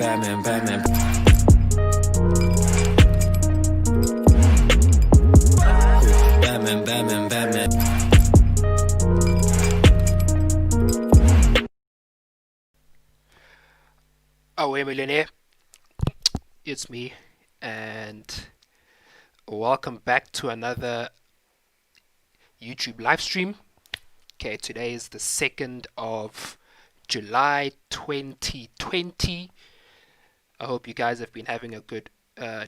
Batman, Batman. Batman, Batman, Batman. Aweh, Millionaire. It's me, and welcome back to another YouTube live stream. Okay, today is the 2nd of July 2020. I hope you guys have been having a good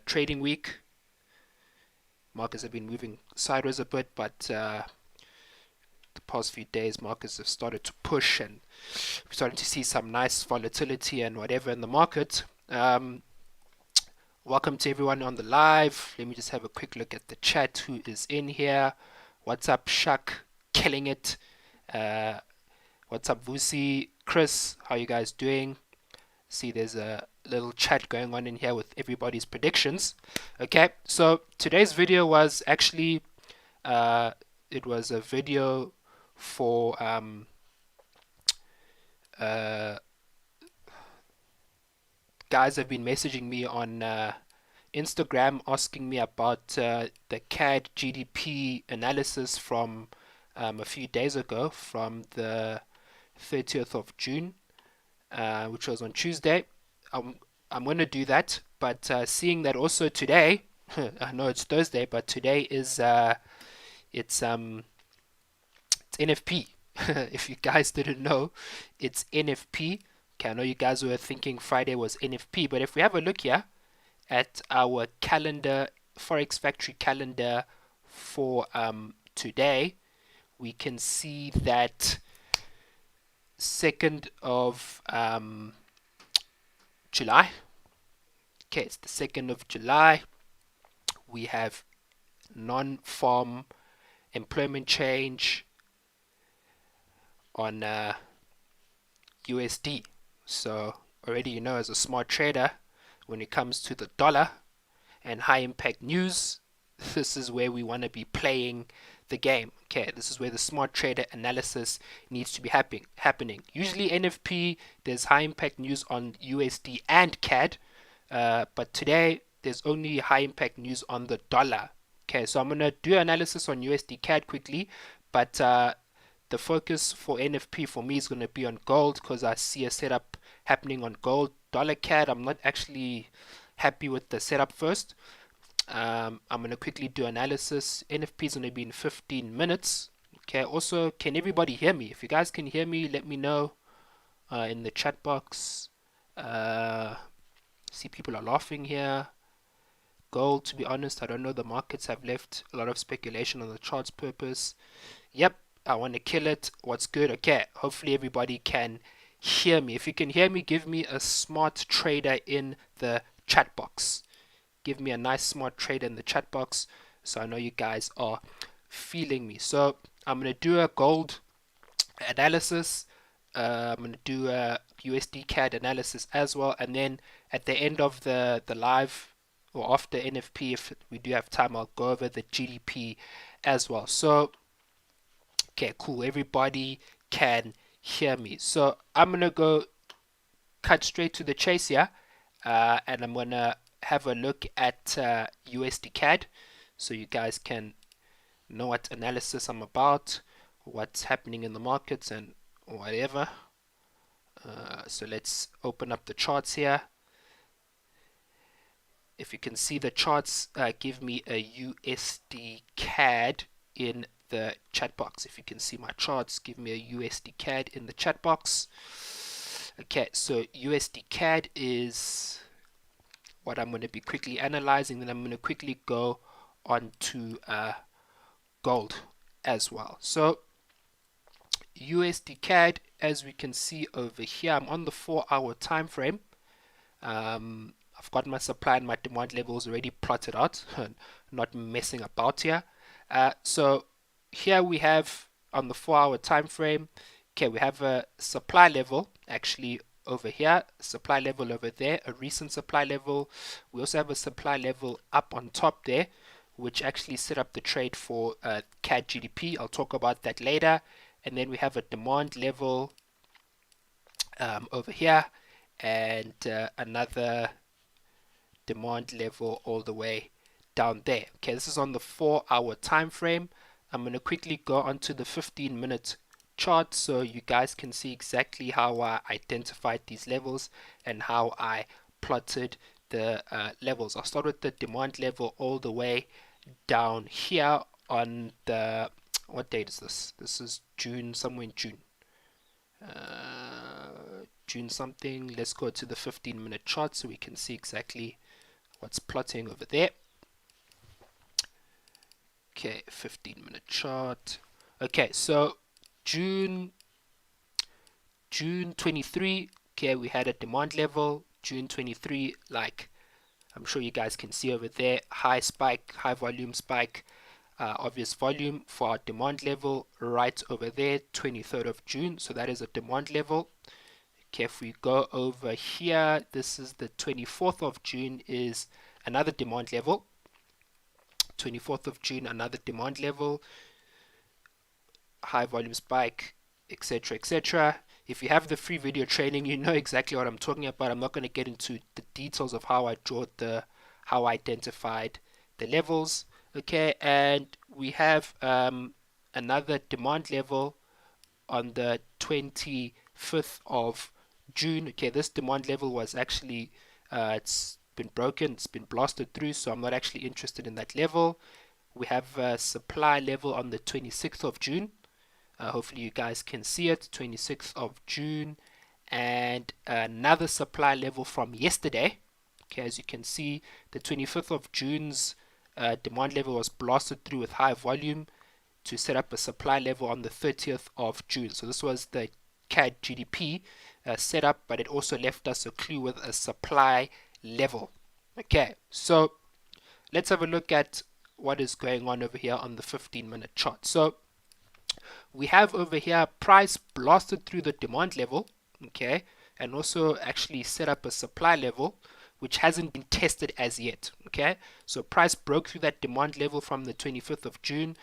trading week. Markets have been moving sideways a bit, but the past few days markets have started to push, and we're starting to see some nice volatility and whatever in the market. Welcome to everyone on the live. Let me just have a quick look at the chat. Who is in here? What's up, Shak? Killing it. What's up, Vusi? Chris, how you guys doing? See, there's a little chat going on in here with everybody's predictions. Okay, so today's video was actually it was a video for guys have been messaging me on Instagram asking me about the CAD GDP analysis from a few days ago, from the 30th of June, which was on Tuesday. I'm going to do that, but seeing that also today, I know it's Thursday, but today is it's NFP. If you guys didn't know, it's NFP. Okay, I know you guys were thinking Friday was NFP, but if we have a look here at our calendar, Forex Factory calendar for today, we can see that 2nd of July. Okay, it's the 2nd of July. We have non-farm employment change on USD. So already you know, as a smart trader, when it comes to the dollar and high impact news, this is where we want to be playing the game. Okay, this is where the smart trader analysis needs to be happening. Usually NFP, there's high impact news on USD and CAD, but today there's only high impact news on the dollar. Okay, so I'm going to do analysis on USD CAD quickly, but the focus for NFP for me is going to be on gold, because I see a setup happening on gold. Dollar CAD, I'm not actually happy with the setup first. I'm going to quickly do analysis. NFP is going to be in 15 minutes. Okay, also, can everybody hear me? If you guys can hear me, let me know in the chat box. See, people are laughing here. Gold, to be honest, I don't know. The markets have left a lot of speculation on the charts purpose. Yep, I want to kill it. What's good? Okay, hopefully everybody can hear me. If you can hear me, give me a smart trader in the chat box. Give me a nice smart trader in the chat box, so I know you guys are feeling me. So I'm going to do a gold analysis. I'm going to do a USDCAD analysis as well, and then at the end of the live, or after NFP, if we do have time, I'll go over the GDP as well. So okay, cool, everybody can hear me. So I'm going to go cut straight to the chase here, and I'm going to have a look at USDCAD, so you guys can know what analysis I'm about, what's happening in the markets and whatever. So let's open up the charts here. If you can see the charts, give me a USDCAD in the chat box. If you can see my charts, give me a USDCAD in the chat box. Okay, so USDCAD is what I'm going to be quickly analyzing. Then I'm going to quickly go on to gold as well. So USDCAD, as we can see over here, I'm on the 4-hour time frame. I've got my supply and my demand levels already plotted out, not messing about here. So here we have on the 4-hour time frame, okay, we have a supply level actually over here, supply level over there, a recent supply level. We also have a supply level up on top there, which actually set up the trade for CAD GDP. I'll talk about that later. And then we have a demand level over here, and another demand level all the way down there. Okay, this is on the 4-hour time frame. I'm going to quickly go onto the 15-minute chart so you guys can see exactly how I identified these levels and how I plotted the levels. I'll start with the demand level all the way down here on the, what date is this? This is June, somewhere in June. June something. Let's go to the 15-minute chart so we can see exactly what's plotting over there. Okay, 15-minute chart. Okay, so June 23, okay, we had a demand level. June 23, like I'm sure you guys can see over there, high spike, high volume spike, obvious volume for our demand level right over there, 23rd of June. So that is a demand level. Okay, if we go over here, this is the 24th of June, is another demand level. 24th of June, another demand level, high volume spike, etc., etc. If you have the free video training, you know exactly what I'm talking about. I'm not going to get into the details of how I how I identified the levels. Okay, and we have another demand level on the 25th of June. Okay, this demand level was actually it's been broken, it's been blasted through, so I'm not actually interested in that level. We have a supply level on the 26th of June. Hopefully you guys can see it, 26th of June, and another supply level from yesterday. Okay, as you can see, the 25th of June's demand level was blasted through with high volume to set up a supply level on the 30th of June. So this was the CAD GDP setup, but it also left us a clue with a supply level. Okay, so let's have a look at what is going on over here on the 15-minute chart. So we have over here price blasted through the demand level, okay, and also actually set up a supply level which hasn't been tested as yet. Okay, so price broke through that demand level from the 25th of June,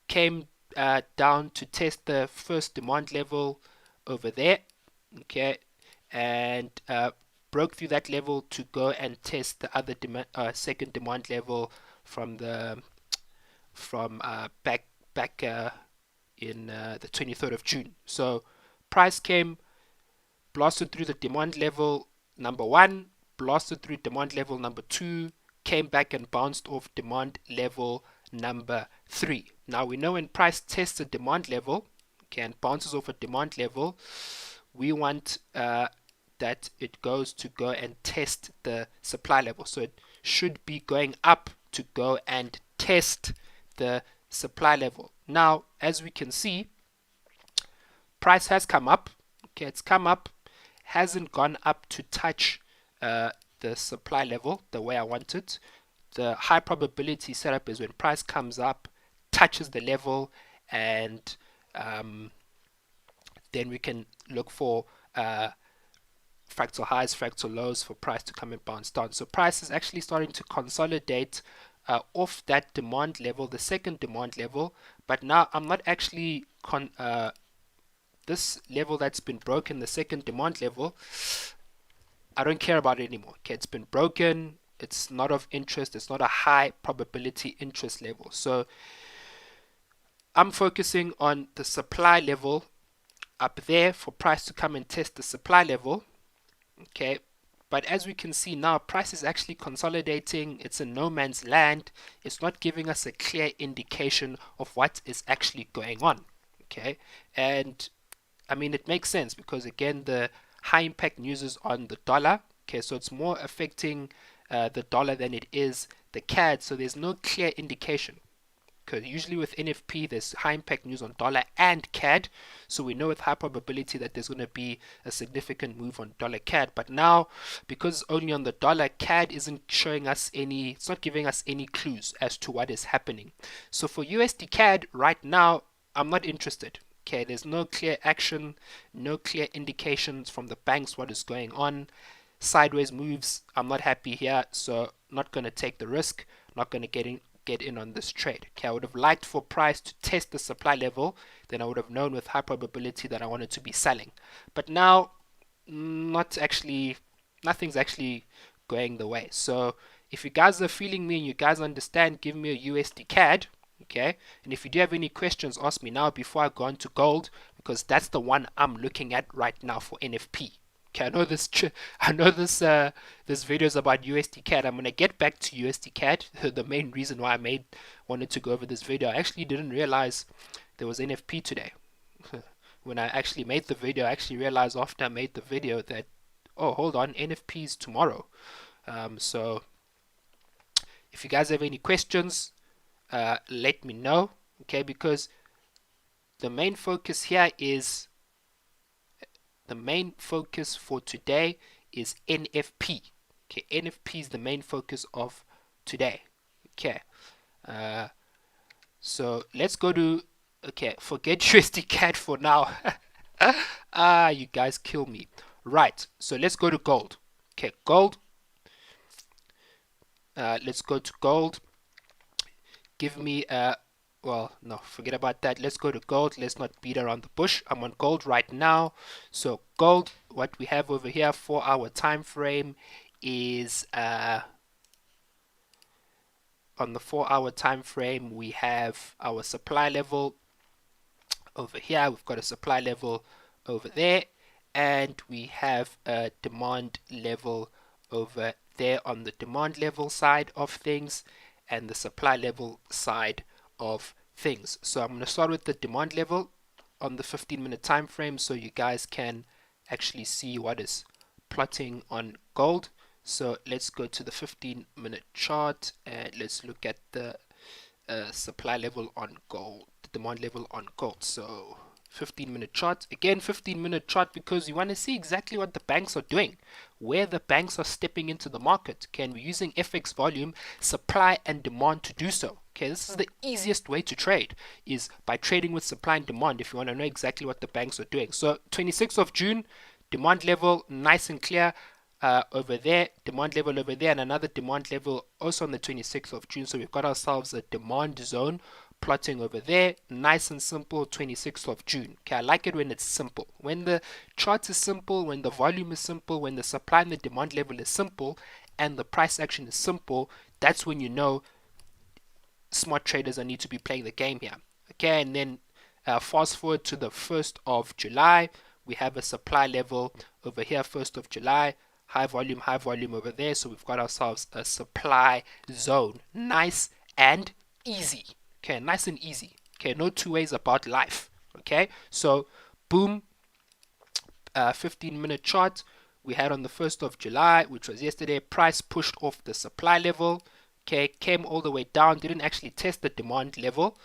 came down to test the first demand level over there, okay, and broke through that level to go and test the other second demand level from the back in the 23rd of June. So price came, blasted through the demand level number 1, blasted through demand level number 2, came back and bounced off demand level number 3. Now we know when price tests a demand level, okay, and bounces off a demand level, we want that it goes to go and test the supply level. So it should be going up to go and test the supply level. Now, as we can see, price has come up. Okay, it's come up, hasn't gone up to touch the supply level the way I want it. The high probability setup is when price comes up, touches the level, and then we can look for fractal highs, fractal lows for price to come and bounce down. So price is actually starting to consolidate off that demand level, the second demand level, but now I'm not actually this level that's been broken, the second demand level, I don't care about it anymore. Okay, it's been broken, it's not of interest, it's not a high probability interest level. So I'm focusing on the supply level up there for price to come and test the supply level. Okay, but as we can see now, price is actually consolidating. It's in no man's land. It's not giving us a clear indication of what is actually going on. Okay, and I mean, it makes sense because again, the high impact news is on the dollar. Okay, so it's more affecting the dollar than it is the CAD. So there's no clear indication. Because usually with NFP, there's high impact news on dollar and CAD. So we know with high probability that there's going to be a significant move on dollar CAD. But now, because it's only on the dollar, CAD isn't showing us any, it's not giving us any clues as to what is happening. So for USD CAD right now, I'm not interested. Okay, there's no clear action, no clear indications from the banks what is going on. Sideways moves, I'm not happy here, so not going to take the risk, not going to get in on this trade. Okay, I would have liked for price to test the supply level, then I would have known with high probability that I wanted to be selling. But now, not actually nothing's actually going the way. So if you guys are feeling me and you guys understand, give me a USDCAD. Okay, and if you do have any questions, ask me now before I go on to gold, because that's the one I'm looking at right now for NFP. Okay, I know this video is about USDCAD. I'm gonna get back to USDCAD. The main reason why I wanted to go over this video, I actually didn't realize there was NFP today. When I actually made the video, I actually realized after I made the video that, oh, hold on, NFP is tomorrow. So if you guys have any questions, let me know. Okay, because the main focus here is the main focus for today is NFP. Okay, NFP is the main focus of today. Okay, so let's go to, okay, forget USDCAD for now. You guys kill me. Right, so let's go to gold. Okay, gold. Let's go to gold. Give me well, no, forget about that. Let's go to gold. Let's not beat around the bush. I'm on gold right now. So gold, what we have over here, 4-hour time frame is on the 4-hour time frame, we have our supply level over here. We've got a supply level over there, and we have a demand level over there on the demand level side of things, and the supply level side of things. So I'm going to start with the demand level on the 15-minute time frame, so you guys can actually see what is plotting on gold. So let's go to the 15-minute chart and let's look at the supply level on gold, the demand level on gold. So 15-minute chart, again 15-minute chart, because you want to see exactly what the banks are doing, where the banks are stepping into the market. Okay, and we're using FX volume, supply and demand to do so. Okay, this is the easiest way to trade, is by trading with supply and demand if you want to know exactly what the banks are doing. So 26th of June, demand level nice and clear over there, demand level over there, and another demand level also on the 26th of June. So we've got ourselves a demand zone plotting over there, nice and simple, 26th of June. Okay, I like it when it's simple. When the chart is simple, when the volume is simple, when the supply and the demand level is simple, and the price action is simple, that's when you know smart traders need to be playing the game here. Okay, and then fast forward to the 1st of July, we have a supply level over here, 1st of July, high volume over there. So we've got ourselves a supply zone, nice and easy. Okay, nice and easy. Okay, no two ways about life. Okay, so boom, 15-minute chart we had on the 1st of July, which was yesterday. Price pushed off the supply level. Okay, came all the way down, didn't actually test the demand level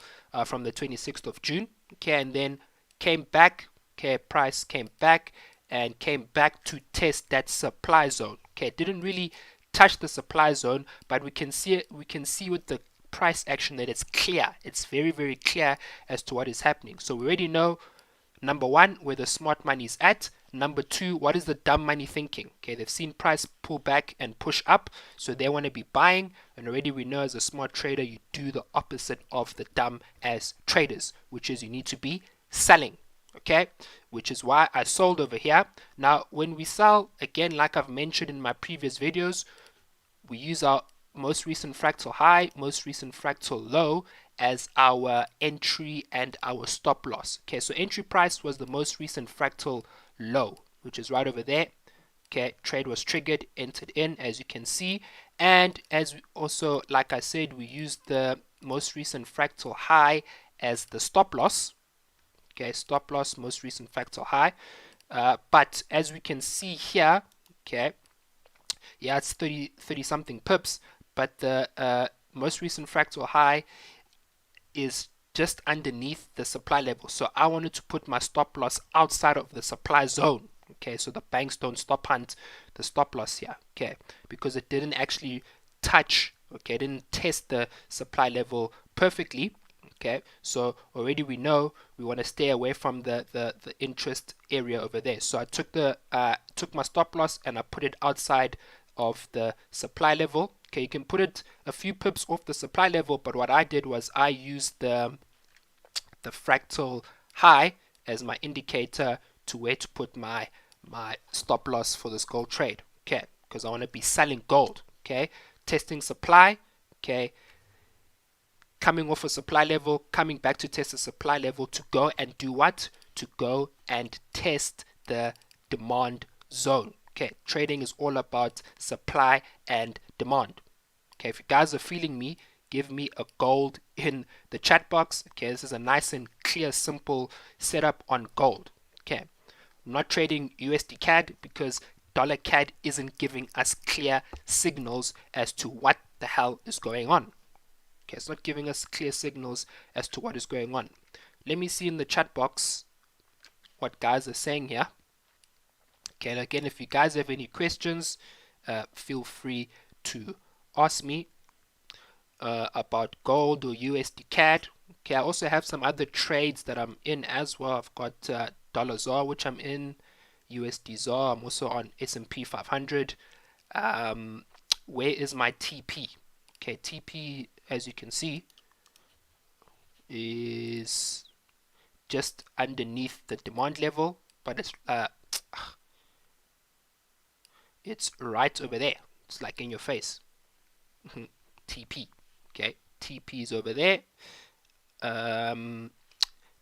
from the 26th of June. Okay, and then came back. Okay, price came back and came back to test that supply zone. Okay, didn't really touch the supply zone, but we can see with the price action that it's clear. It's very, very clear as to what is happening. So we already know, number one, where the smart money is at. Number two, what is the dumb money thinking? Okay, they've seen price pull back and push up, so they want to be buying. And already we know, as a smart trader, you do the opposite of the dumb as traders, which is you need to be selling. Okay, which is why I sold over here. Now when we sell, again, like I've mentioned in my previous videos, we use our most recent fractal high, most recent fractal low as our entry and our stop loss. Okay, so entry price was the most recent fractal low, which is right over there. Okay, trade was triggered, entered in, as you can see. And as we also, like I said, we used the most recent fractal high as the stop loss. Okay, stop loss, most recent fractal high. But as we can see here, okay, yeah, it's 30 something pips, but the most recent fractal high is just underneath the supply level. So I wanted to put my stop loss outside of the supply zone. Okay, so the banks don't stop hunt the stop loss here. Okay, because it didn't actually touch, okay, it didn't test the supply level perfectly. Okay, so already we know we want to stay away from the interest area over there. So I took my stop loss and I put it outside of the supply level. Okay, you can put it a few pips off the supply level, but what I did was I used the fractal high as my indicator to where to put my stop loss for this gold trade. okay, because I want to be selling gold, okay, testing supply, okay, coming off a supply level, coming back to test the supply level to go and do what? To go and test the demand zone. Okay, trading is all about supply and demand. Okay, if you guys are feeling me, give me a gold in the chat box. Okay, this is a nice and clear, simple setup on gold. Okay, I'm not trading USDCAD because dollar CAD isn't giving us clear signals as to what the hell is going on. Okay, it's not giving us clear signals as to what is going on. Let me see in the chat box what guys are saying here. Okay, and again, if you guys have any questions, feel free to ask me about gold or USD CAD. Okay, I also have some other trades that I'm in as well. I've got dollar ZAR, which I'm in, USD ZAR. I'm also on S&P 500. Where is my TP? Okay, TP, as you can see, is just underneath the demand level, but it's right over there. It's like in your face. TP. Okay, TP is over there.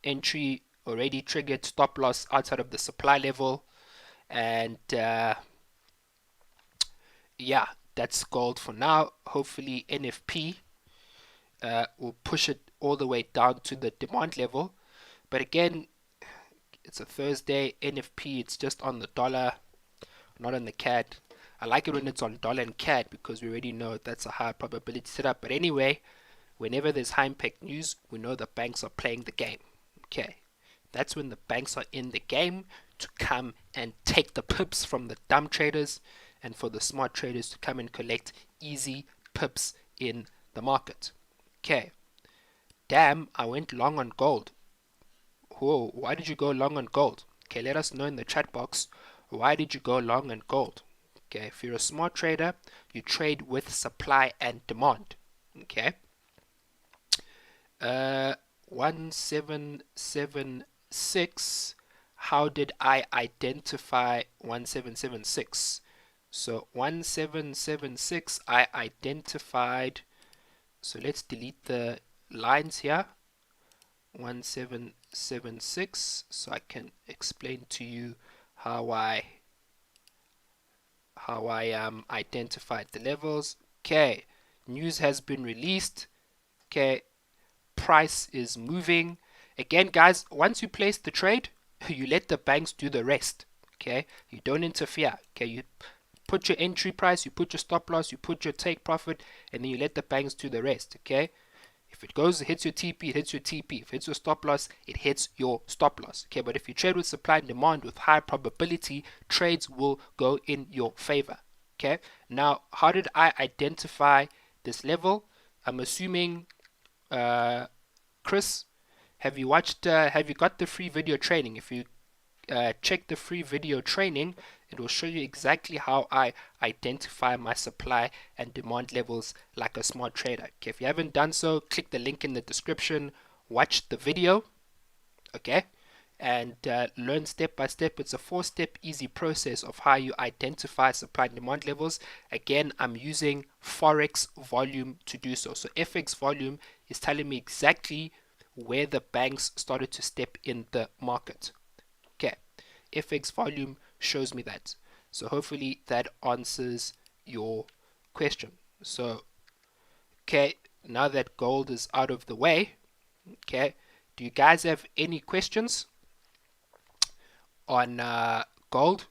Entry already triggered, stop loss outside of the supply level, and yeah, that's gold for now. Hopefully NFP will push it all the way down to the demand level, but again, it's a Thursday. NFP, it's just on the dollar, not on the CAD. I like it when it's on dollar and CAD because we already know that's a high probability setup. But anyway, whenever there's high impact news, we know the banks are playing the game. Okay, that's when the banks are in the game to come and take the pips from the dumb traders, and for the smart traders to come and collect easy pips in the market. Okay, damn, I went long on gold. Whoa, why did you go long on gold? Okay, let us know in the chat box. Why did you go long on gold? Okay, if you're a smart trader, you trade with supply and demand. Okay. 1776. How did I identify 1776? So 1776 I identified. So let's delete the lines here. 1776, so I can explain to you how I identified the levels. Okay, news has been released. Okay, price is moving. Again, guys, once you place the trade, you let the banks do the rest. Okay, you don't interfere. Okay, you put your entry price, you put your stop loss, you put your take profit, and then you let the banks do the rest. Okay, if it goes, it hits your TP, it hits your TP. If it hits your stop loss, it hits your stop loss. Okay, but if you trade with supply and demand with high probability, trades will go in your favor. Okay, now how did I identify this level? I'm assuming, Chris, have you watched? Have you got the free video training? If you check the free video training, it will show you exactly how I identify my supply and demand levels like a smart trader. Okay, if you haven't done so, click the link in the description, watch the video, okay, and learn step by step. It's a 4-step easy process of how you identify supply and demand levels. Again, I'm using Forex volume to do so. So FX volume is telling me exactly where the banks started to step in the market. Okay, FX volume shows me that. So hopefully that answers your question. So, okay, now that gold is out of the way, okay, do you guys have any questions on gold?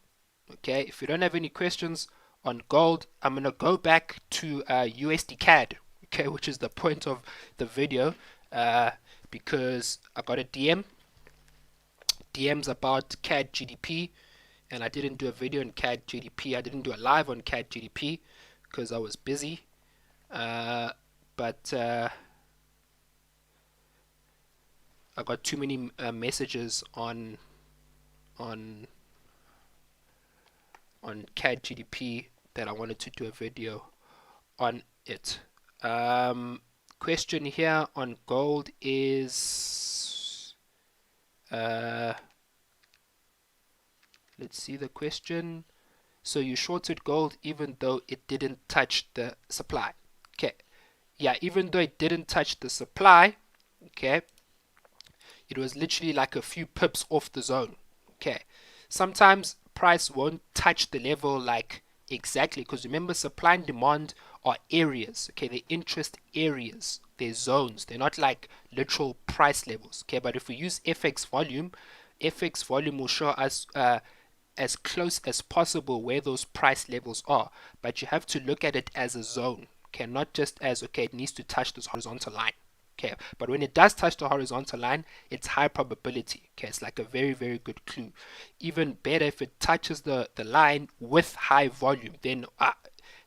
Okay, if you don't have any questions on gold, I'm going to go back to USDCAD, okay, which is the point of the video, because I got a DMs about CAD GDP, and I didn't do a video on CAD GDP. I didn't do a live on CAD GDP because I was busy. But I got too many messages on CAD GDP that I wanted to do a video on it. Question here on gold is, let's see the question. So you shorted gold even though it didn't touch the supply. Okay. Yeah, even though it didn't touch the supply, okay, it was literally like a few pips off the zone. Okay. Sometimes price won't touch the level like exactly, because remember, supply and demand are areas. Okay, they're interest areas, they're zones, they're not like literal price levels. Okay, but if we use FX volume will show us as close as possible where those price levels are, but you have to look at it as a zone. Okay, not just as, okay, it needs to touch this horizontal line. Okay, but when it does touch the horizontal line, it's high probability. Okay, it's like a very, very good clue. Even better if it touches the line with high volume, then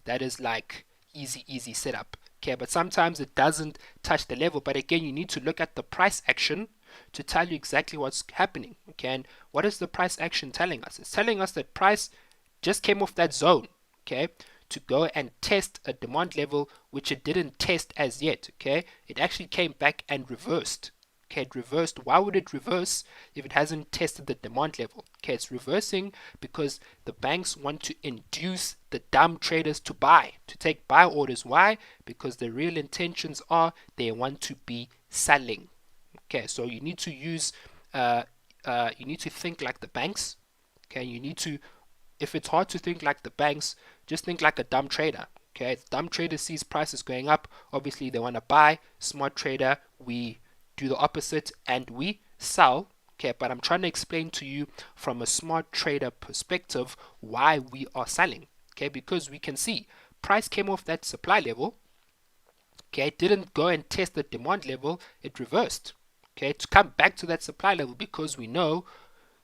that is like easy setup. Okay, but sometimes it doesn't touch the level. But again, you need to look at the price action to tell you exactly what's happening. Okay, and what is the price action telling us? It's telling us that price just came off that zone. Okay, to go and test a demand level which it didn't test as yet. Okay, it actually came back and reversed. Okay, it reversed. Why would it reverse if it hasn't tested the demand level? Okay, it's reversing because the banks want to induce the dumb traders to buy, to take buy orders. Why? Because the real intentions are they want to be selling. Okay, so you need to use you need to think like the banks. Okay, you need to, if it's hard to think like the banks, just think like a dumb trader. Okay, the dumb trader sees prices going up, obviously they want to buy. Smart trader, we do the opposite and we sell. Okay, but I'm trying to explain to you from a smart trader perspective why we are selling. Okay, because we can see price came off that supply level. Okay, it didn't go and test the demand level, it reversed. Okay, to come back to that supply level because we know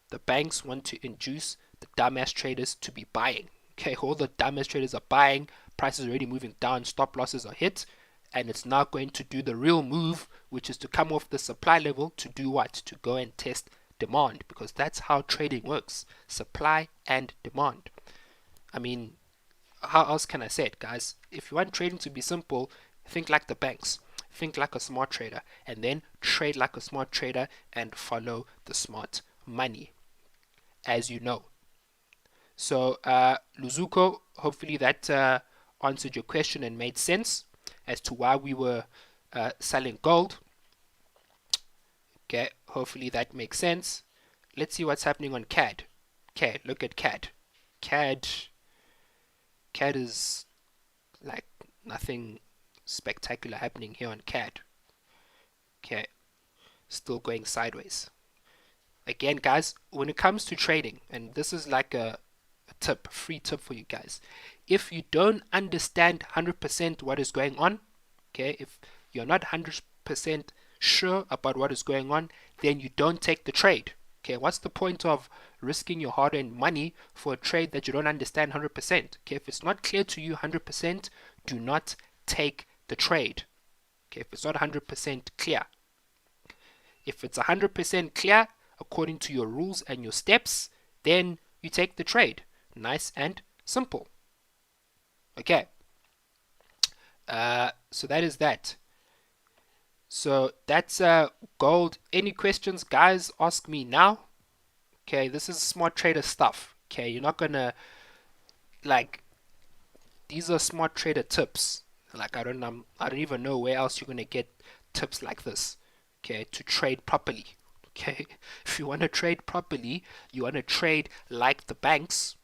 the banks want to induce the dumbass traders to be buying. Okay, all the dumbass traders are buying, prices are already moving down, stop losses are hit, and it's now going to do the real move, which is to come off the supply level to do what? To go and test demand, because that's how trading works, supply and demand. I mean, how else can I say it, guys? If you want trading to be simple, think like the banks, think like a smart trader, and then trade like a smart trader and follow the smart money, as you know. So, Luzuko, hopefully that answered your question and made sense as to why we were selling gold. Okay, hopefully that makes sense. Let's see what's happening on CAD. Okay, look at CAD. CAD is like nothing spectacular happening here on CAD. Okay, still going sideways. Again, guys, when it comes to trading, and this is like a tip, free tip for you guys. If you don't understand 100% what is going on, okay, if you're not 100% sure about what is going on, then you don't take the trade. Okay, what's the point of risking your hard-earned money for a trade that you don't understand 100%? Okay, if it's not clear to you 100%, do not take the trade. Okay, if it's not 100% clear. If it's 100% clear according to your rules and your steps, then you take the trade. Nice and simple. Okay, so that is that. So that's gold. Any questions, guys? Ask me now. Okay, this is smart trader stuff. Okay, you're not gonna like, these are smart trader tips. Like I don't even know where else you're gonna get tips like this. Okay, to trade properly. Okay, if you want to trade properly, you want to trade like the banks.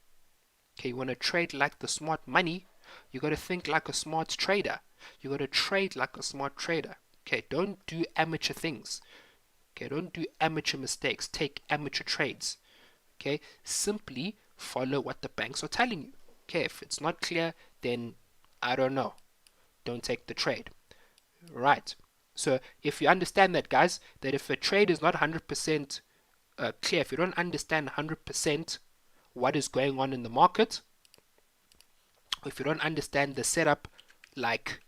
Okay, you want to trade like the smart money. You got to think like a smart trader. You got to trade like a smart trader. Okay, don't do amateur things. Okay, don't do amateur mistakes. Take amateur trades. Okay, simply follow what the banks are telling you. Okay, if it's not clear, then I don't know. Don't take the trade. Right. So if you understand that, guys, that if a trade is not 100% clear, if you don't understand 100% what is going on in the market, if you don't understand the setup like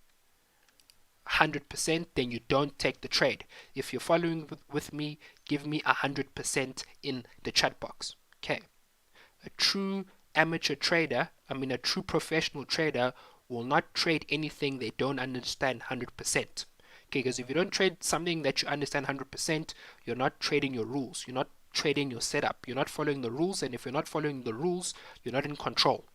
100%, then you don't take the trade. If you're following with me, give me 100% in the chat box. Okay. A true amateur trader, a true professional trader will not trade anything they don't understand 100%. Okay, because if you don't trade something that you understand 100%, you're not trading your rules. You're not trading your setup. You're not following the rules, and if you're not following the rules, you're not in control.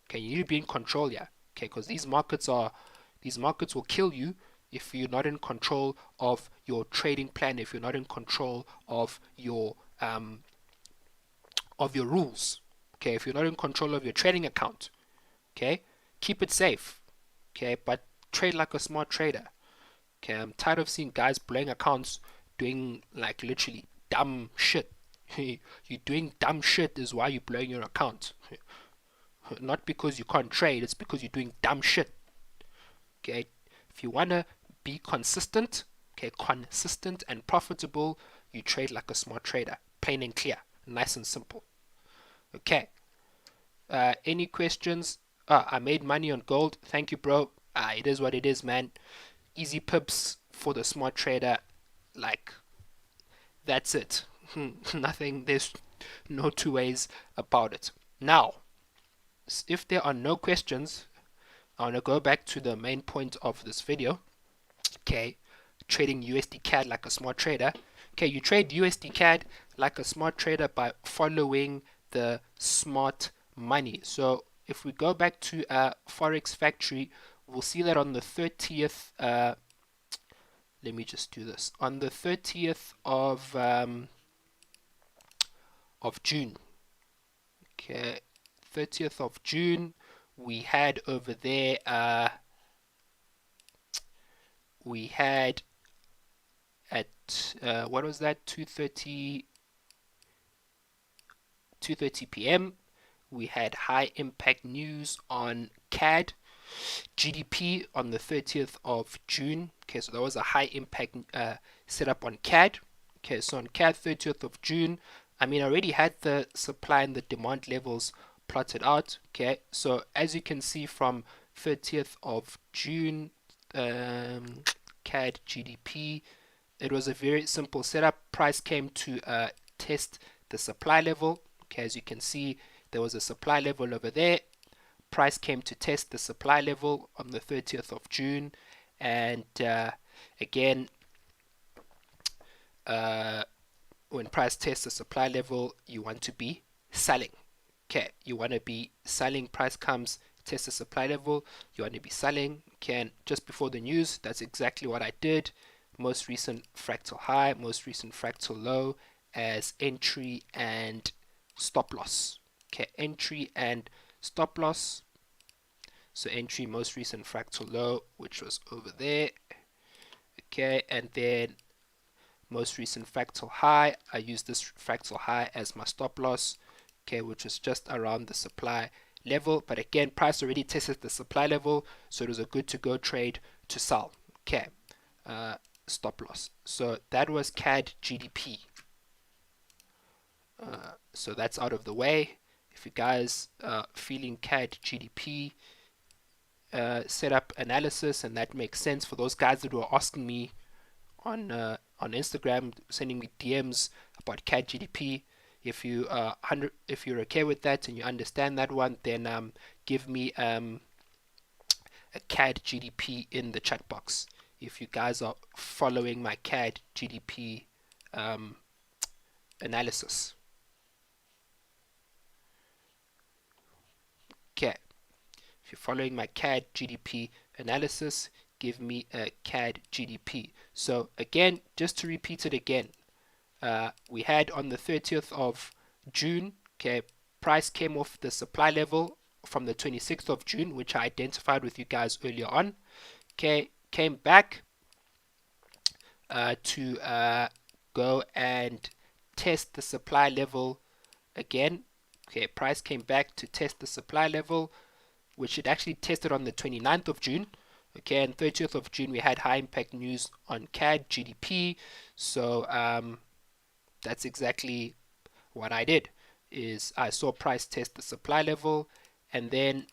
Okay, you need to be in control here. Okay, because these markets will kill you if you're not in control of your trading plan, if you're not in control of your rules. Okay, if you're not in control of your trading account, okay, keep it safe. Okay, but trade like a smart trader. Okay, I'm tired of seeing guys blowing accounts doing like literally dumb shit. You're doing dumb shit is why you're blowing your account. Not because you can't trade, it's because you're doing dumb shit. Okay, if you wanna be consistent, okay, consistent and profitable, you trade like a smart trader. Plain and clear, nice and simple. Okay. Any questions? I made money on gold. Thank you, bro. It is what it is, man. Easy pips for the smart trader. Like, that's it. Nothing, there's no two ways about it. Now, if there are no questions, I want to go back to the main point of this video. Okay, trading USD CAD like a smart trader. Okay, you trade USD CAD like a smart trader by following the smart money. So if we go back to Forex Factory, we'll see that on the 30th, let me just do this, on the 30th of June, okay, 30th of June, we had over there, we had at, what was that, 2:30 p.m. we had high impact news on CAD GDP on the 30th of June. Okay, so that was a high impact setup on CAD. Okay, so on CAD 30th of June, I mean, I already had the supply and the demand levels plotted out. Okay, so as you can see from 30th of June, CAD GDP, it was a very simple setup. Price came to test the supply level. Okay, as you can see, there was a supply level over there. Price came to test the supply level on the 30th of June, and again, when price tests the supply level, you want to be selling. Okay, you want to be selling. Price comes, test the supply level, you want to be selling. Okay, and just before the news, that's exactly what I did. Most recent fractal high, most recent fractal low as entry and stop loss. Okay, entry and stop loss. So entry, most recent fractal low, which was over there. Okay, and then most recent fractal high, I use this fractal high as my stop loss. Okay, which is just around the supply level, but again, price already tested the supply level, so it was a good to go trade to sell. Okay, stop loss. So that was CAD GDP. So that's out of the way. If you guys are feeling CAD GDP setup analysis, and that makes sense for those guys that were asking me on Instagram, sending me DMs about CAD GDP. If you're okay with that and you understand that one, then give me a CAD GDP in the chat box. If you guys are following my CAD GDP analysis. Okay, if you're following my CAD GDP analysis, give me a CAD GDP. So again, just to repeat it again, we had on the 30th of June, okay, price came off the supply level from the 26th of June, which I identified with you guys earlier on. Okay, came back to go and test the supply level again. Okay, price came back to test the supply level, which it actually tested on the 29th of June. Okay, and 30th of June we had high impact news on CAD GDP. So that's exactly what I did. Is I saw price test the supply level, and then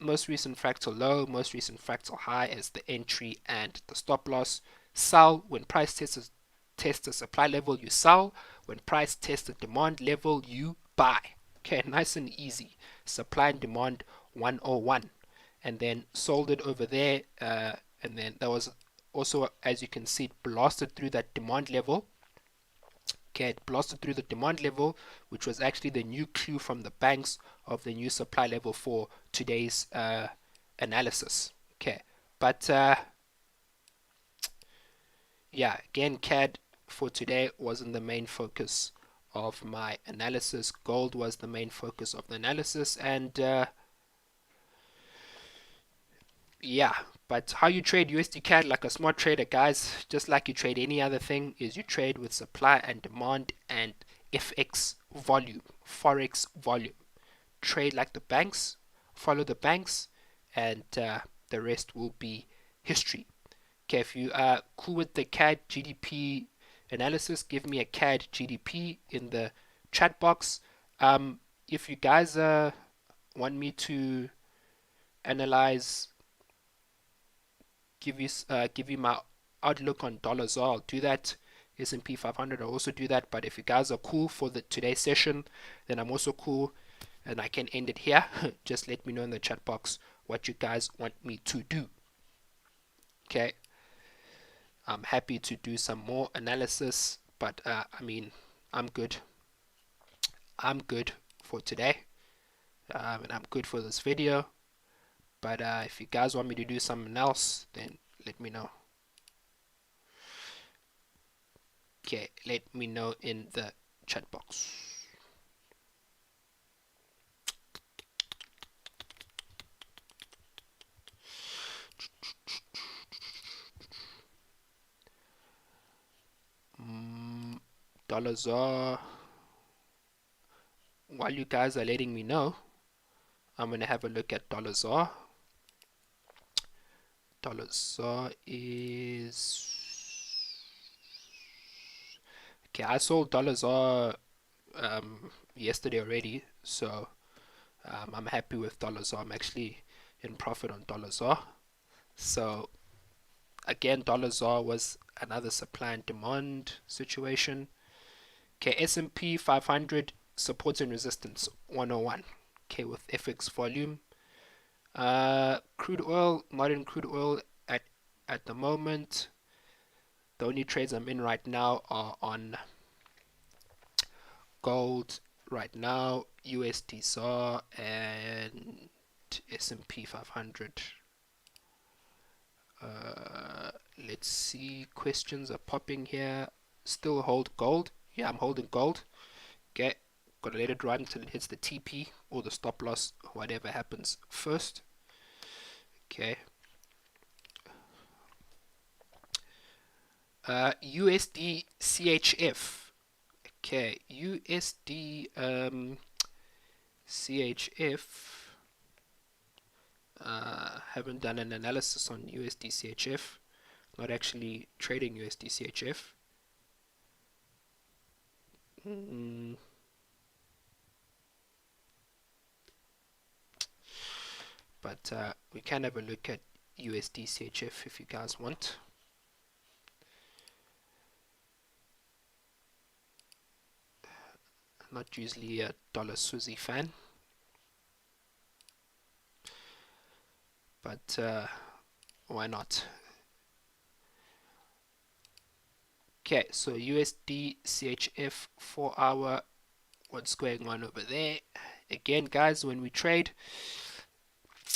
most recent fractal low, most recent fractal high as the entry and the stop loss. Sell when price tests the supply level, you sell. When price tests the demand level, you buy. Okay, nice and easy. Supply and demand 101, and then sold it over there, and then that was also, as you can see, it blasted through that demand level. Okay, it blasted through the demand level, which was actually the new clue from the banks of the new supply level for today's analysis. Okay, but yeah, again, CAD for today wasn't the main focus of my analysis. Gold was the main focus of the analysis, and yeah, but how you trade USD CAD like a smart trader, guys, just like you trade any other thing, is you trade with supply and demand and FX volume, Forex volume. Trade like the banks, follow the banks, and the rest will be history. Okay, if you are cool with the CAD GDP analysis, give me a CAD GDP in the chat box. If you guys want me to analyze, give you my outlook on dollars, I'll do that. S&P 500, I'll also do that. But if you guys are cool for the today's session, then I'm also cool, and I can end it here. Just let me know in the chat box what you guys want me to do. Okay, I'm happy to do some more analysis, but I mean, I'm good. I'm good for today, and I'm good for this video. But if you guys want me to do something else, then let me know. Okay, let me know in the chat box. Dollars are, while you guys are letting me know, I'm gonna have a look at dollars are. Dollars are is okay. I sold dollars are yesterday already, so I'm happy with dollars are. I'm actually in profit on dollars are. So again, dollars are was another supply and demand situation. Okay, S&P 500 supports and resistance 101. Okay, with FX volume. Crude oil, not in crude oil at the moment. The only trades I'm in right now are on gold right now, USD and S&P 500. Let's see, questions are popping here. Still hold gold. Yeah, I'm holding gold. Okay, gotta let it run until it hits the TP or the stop loss, whatever happens first. Okay. USD CHF. Okay, USD CHF. Haven't done an analysis on USD CHF. Not actually trading USD CHF. But we can have a look at USD CHF if you guys want. Not usually a dollar Suzy fan, but why not? Okay, so USD CHF 4-hour, what's going on over there? Again, guys, when we trade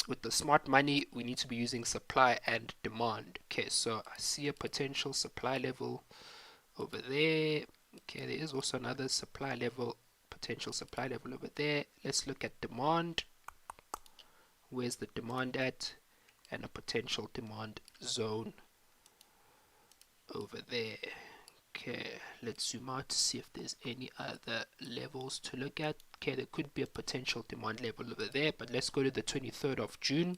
with the smart money, we need to be using supply and demand. Okay, so I see a potential supply level over there. Okay, there is also another supply level, potential supply level over there. Let's look at demand. Where's the demand at? And a potential demand zone over there. Okay, let's zoom out to see if there's any other levels to look at. Okay, there could be a potential demand level over there, but let's go to the 23rd of June.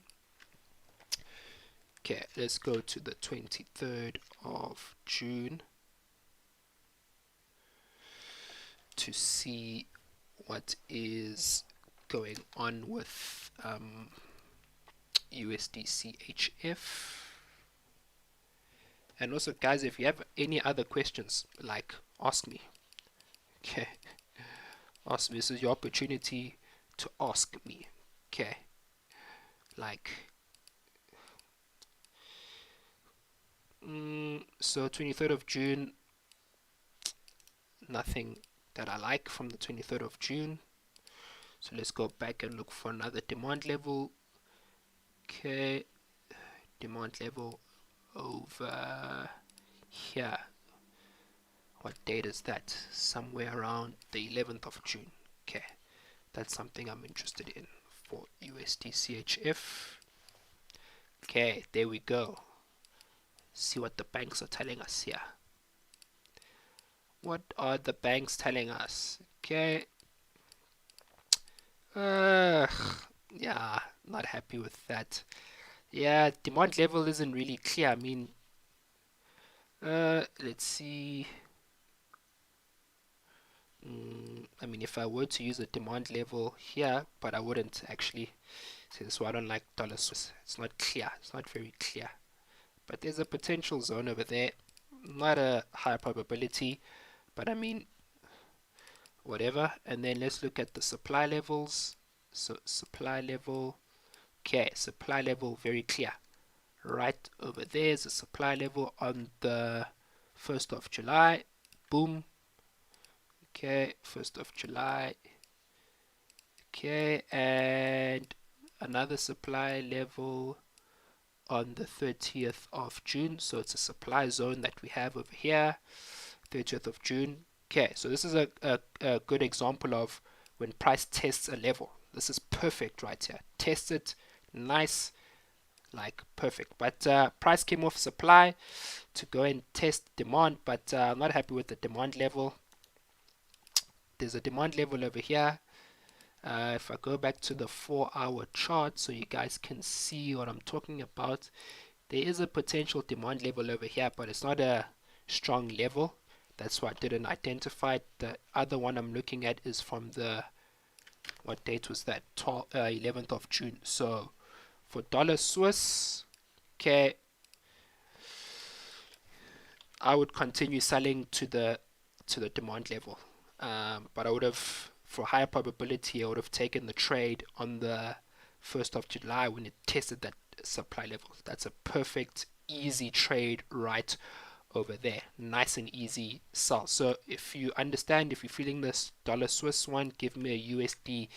Okay, let's go to the 23rd of June to see what is going on with USDCHF. And also, guys, if you have any other questions, like, ask me. Okay, ask me. This is your opportunity to ask me. Okay, like, so 23rd of June, nothing that I like from the 23rd of June. So let's go back and look for another demand level. Okay, demand level over here. What date is that? Somewhere around the 11th of June. Okay, that's something I'm interested in for USDCHF. Okay, there we go. See what the banks are telling us here. What are the banks telling us? Okay. Yeah, not happy with that. Yeah, demand level isn't really clear. I mean, let's see. I mean, if I were to use a demand level here, but I wouldn't actually. So I don't like dollar Swiss. It's not clear. It's not very clear. But there's a potential zone over there. Not a high probability, but I mean, whatever. And then let's look at the supply levels. So supply level. Okay, supply level very clear. Right over there is a supply level on the 1st of July. Boom. Okay, 1st of July. Okay, and another supply level on the 30th of June. So it's a supply zone that we have over here, 30th of June. Okay, so this is a good example of when price tests a level. This is perfect right here. Test it, nice, like perfect. But price came off supply to go and test demand, but I'm not happy with the demand level. There's a demand level over here. If I go back to the 4-hour chart so you guys can see what I'm talking about, there is a potential demand level over here, but it's not a strong level. That's why I didn't identify it. The other one I'm looking at is from the, what date was that? 11th of June. So for dollar Swiss, okay, I would continue selling to the demand level, but I would have, for higher probability, I would have taken the trade on the 1st of July when it tested that supply level. That's a perfect easy trade right over there. Nice and easy sell. So if you understand, if you're feeling this dollar Swiss one, give me a USD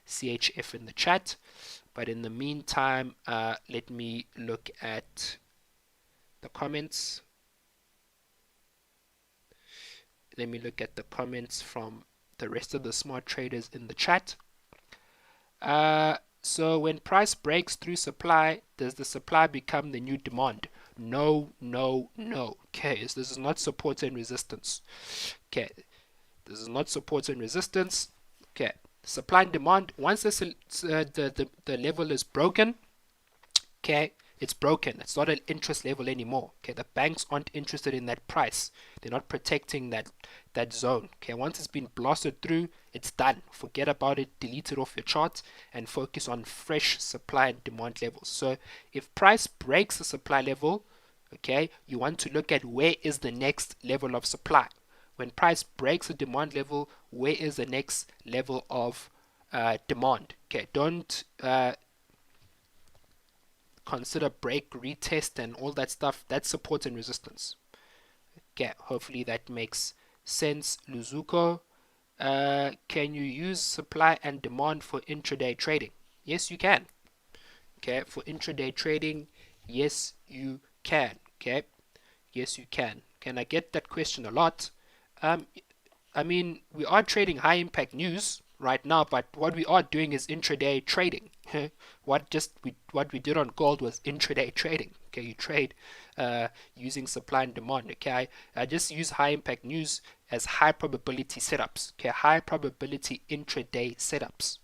CHF in the chat. But in the meantime, let me look at the comments. Let me look at the comments from the rest of the smart traders in the chat. So when price breaks through supply, does the supply become the new demand? No, no, no. Okay, this is not support and resistance. Okay, this is not support and resistance. Okay, supply and demand. Once the level is broken, okay, it's broken. It's not an interest level anymore. Okay, the banks aren't interested in that price. They're not protecting that zone. Okay, once it's been blasted through, it's done. Forget about it. Delete it off your chart and focus on fresh supply and demand levels. So if price breaks the supply level, okay, you want to look at where is the next level of supply. When price breaks the demand level, where is the next level of demand? Okay, don't consider break, retest, and all that stuff. That's support and resistance. Okay, hopefully that makes sense. Luzuko, can you use supply and demand for intraday trading? Yes, you can. Okay, for intraday trading, yes, you can. Okay, yes, you can. Can I get that question a lot? I mean, we are trading high impact news right now, but what we are doing is intraday trading. What we did on gold was intraday trading. Okay, you trade using supply and demand. Okay, I just use high impact news as high probability setups. Okay, high probability intraday setups.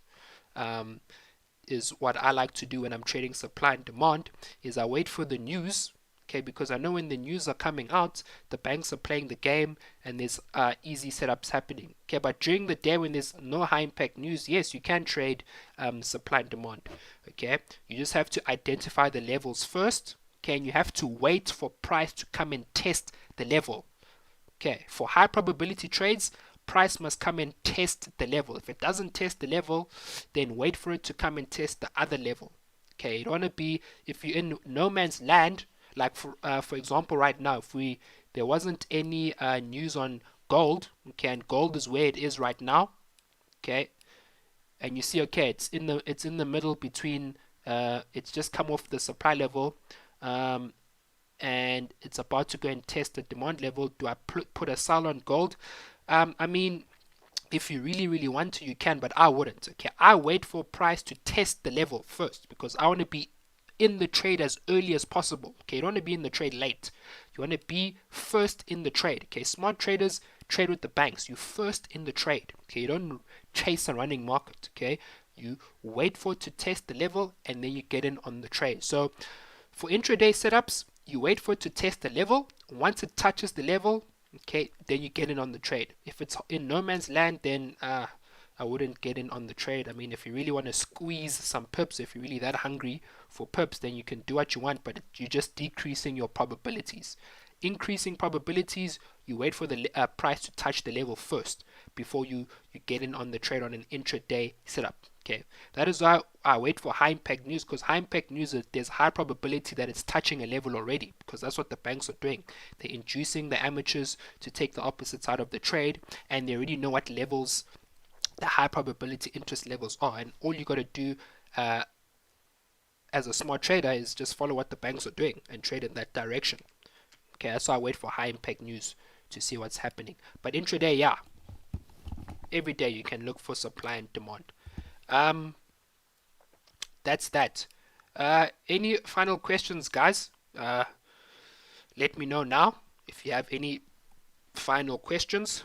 Is what I like to do when I'm trading supply and demand. Is I wait for the news. Okay, because I know when the news are coming out, the banks are playing the game and there's easy setups happening. Okay, but during the day when there's no high impact news, yes, you can trade supply and demand. Okay, you just have to identify the levels first. Okay, and you have to wait for price to come and test the level. Okay, for high probability trades, price must come and test the level. If it doesn't test the level, then wait for it to come and test the other level. Okay, you don't want to be, if you're in no man's land, like for example right now, if there wasn't any news on gold, okay, and gold is where it is right now, okay, and you see, okay, it's in the middle between, it's just come off the supply level, and it's about to go and test the demand level. Do I put a sell on gold? I mean, if you really want to, you can, but I wouldn't. Okay, I wait for price to test the level first because I want to be in the trade as early as possible. Okay, you don't want to be in the trade late. You want to be first in the trade. Okay, smart traders trade with the banks. You first in the trade. Okay, you don't chase a running market. Okay, you wait for it to test the level and then you get in on the trade. So for intraday setups, you wait for it to test the level. Once it touches the level, okay, then you get in on the trade. If it's in no man's land, then I wouldn't get in on the trade. I mean, if you really want to squeeze some pips, if you're really that hungry for pips, then you can do what you want, but you're just decreasing your probabilities. Increasing probabilities, you wait for the price to touch the level first before you get in on the trade on an intraday setup. Okay, that is why I wait for high impact news, because high impact news, there's high probability that it's touching a level already, because that's what the banks are doing. They're inducing the amateurs to take the opposite side of the trade, and they already know what levels the high probability interest levels are, and all you got to do as a smart trader is just follow what the banks are doing and trade in that direction. Okay, that's why I wait for high impact news to see what's happening. But intraday, yeah, every day you can look for supply and demand. That's that. Any final questions, guys? Let me know now if you have any final questions.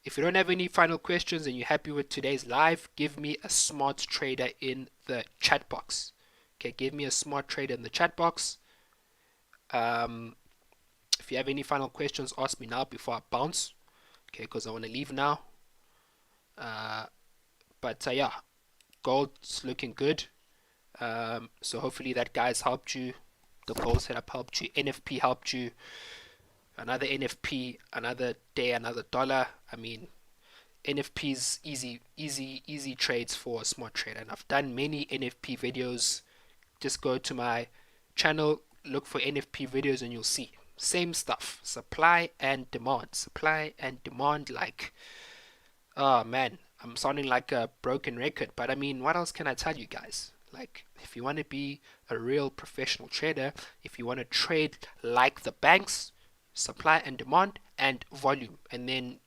If you don't have any final questions and you're happy with today's live, give me a smart trader in the chat box. Okay, give me a smart trader in the chat box. If you have any final questions, ask me now before I bounce. Okay, because I want to leave now. But yeah, gold's looking good. So hopefully that guys helped you. The gold setup helped you. NFP helped you. Another NFP, another day, another dollar. I mean, NFP's easy trades for a smart trader, and I've done many NFP videos. Just go to my channel, look for NFP videos, and you'll see same stuff. Supply and demand. Supply and demand. Like, oh man, I'm sounding like a broken record, but I mean, what else can I tell you guys? Like, if you want to be a real professional trader, if you want to trade like the banks, supply and demand and volume, and then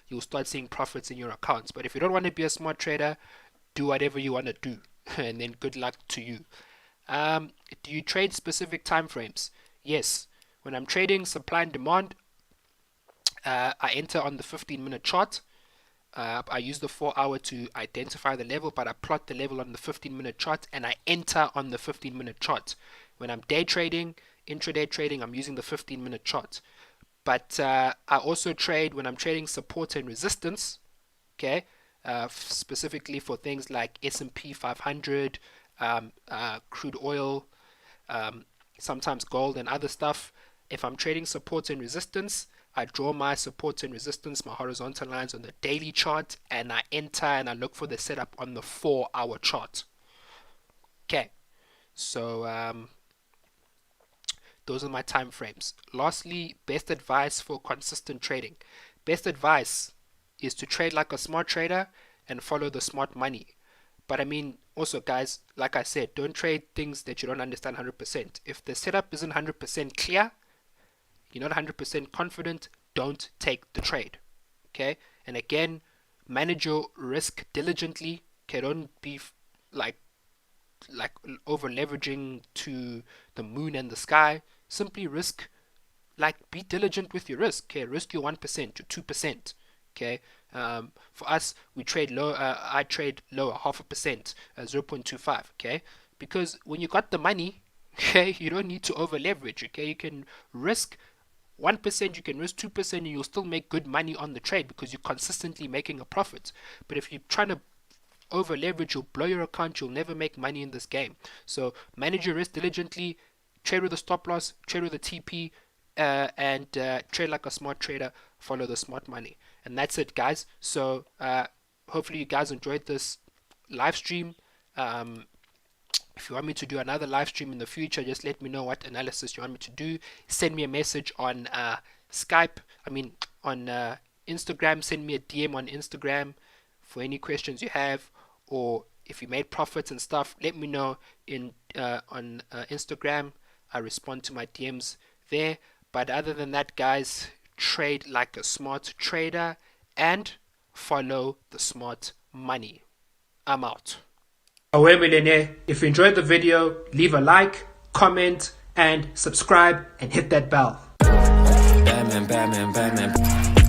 you'll start seeing profits in your accounts. But if you don't want to be a smart trader, do whatever you want to do and then good luck to you. Do you trade specific time frames? Yes. When I'm trading supply and demand, I enter on the 15-minute chart. I use the 4-hour to identify the level, but I plot the level on the 15-minute chart and I enter on the 15-minute chart. When I'm day trading, intraday trading, I'm using the 15-minute chart. But I also trade when I'm trading support and resistance, okay, specifically for things like S&P 500, crude oil, sometimes gold and other stuff. If I'm trading support and resistance, I draw my support and resistance, my horizontal lines on the daily chart, and I enter and I look for the setup on the 4-hour chart. Okay, so those are my time frames. Lastly, best advice for consistent trading. Best advice is to trade like a smart trader and follow the smart money. But I mean, also guys, like I said, don't trade things that you don't understand 100%. If the setup isn't 100% clear, you're not 100% confident, don't take the trade. Okay? And again, manage your risk diligently. Okay, don't be like over leveraging to the moon and the sky. Simply risk, like, be diligent with your risk. Okay, risk your 1% to 2%. Okay, for us, we trade low. I trade lower, 0.5%, 0.25. Okay, because when you got the money, okay, you don't need to over leverage. Okay, you can risk 1%, you can risk 2%, and you'll still make good money on the trade because you're consistently making a profit. But if you're trying to over leverage, you'll blow your account, you'll never make money in this game. So manage your risk diligently, trade with a stop loss, trade with a TP, and trade like a smart trader, follow the smart money. And that's it, guys. So hopefully you guys enjoyed this live stream. If you want me to do another live stream in the future, just let me know what analysis you want me to do. Send me a message on Skype. I mean, on Instagram. Send me a DM on Instagram for any questions you have, or if you made profits and stuff. Let me know in on Instagram. I respond to my DMs there. But other than that, guys, trade like a smart trader and follow the smart money. I'm out. Aweh, Millionaire. If you enjoyed the video, leave a like, comment, and subscribe, and hit that bell. Batman, Batman, Batman.